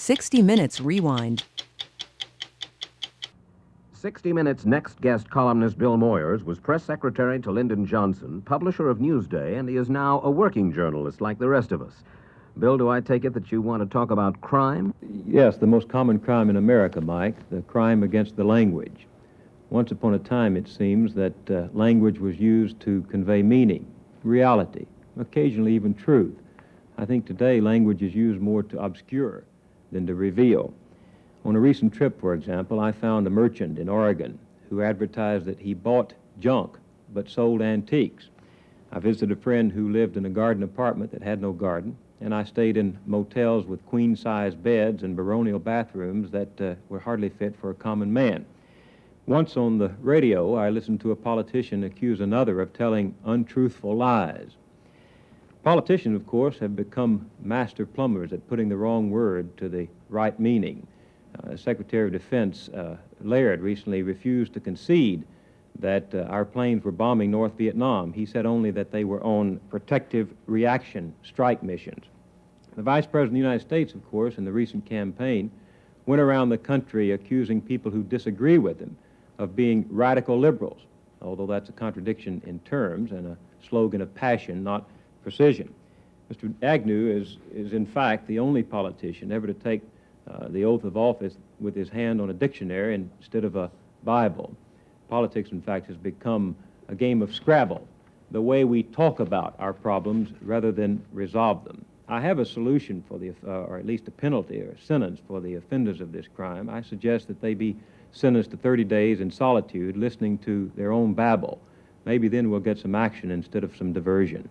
60 Minutes Rewind. 60 Minutes' next guest columnist, Bill Moyers, was press secretary to Lyndon Johnson, publisher of Newsday, and he is now a working journalist like the rest of us. Bill, do I take it that you want to talk about crime? Yes, the most common crime in America, Mike, the crime against the language. Once upon a time, it seems that language was used to convey meaning, reality, occasionally even truth. I think today language is used more to obscure than to reveal. On a recent trip, for example, I found a merchant in Oregon who advertised that he bought junk but sold antiques. I visited a friend who lived in a garden apartment that had no garden, and I stayed in motels with queen-size beds and baronial bathrooms that were hardly fit for a common man. Once on the radio, I listened to a politician accuse another of telling untruthful lies. Politicians, of course, have become master plumbers at putting the wrong word to the right meaning. Secretary of Defense Laird recently refused to concede that our planes were bombing North Vietnam. He said only that they were on protective reaction strike missions. The Vice President of the United States, of course, in the recent campaign, went around the country accusing people who disagree with him of being radical liberals, although that's a contradiction in terms and a slogan of passion, not precision. Mr. Agnew is in fact the only politician ever to take the oath of office with his hand on a dictionary instead of a Bible. Politics, in fact, has become a game of Scrabble, the way we talk about our problems rather than resolve them. I have a solution for or at least a penalty or a sentence for the offenders of this crime. I suggest that they be sentenced to 30 days in solitude listening to their own babble. Maybe then we'll get some action instead of some diversion.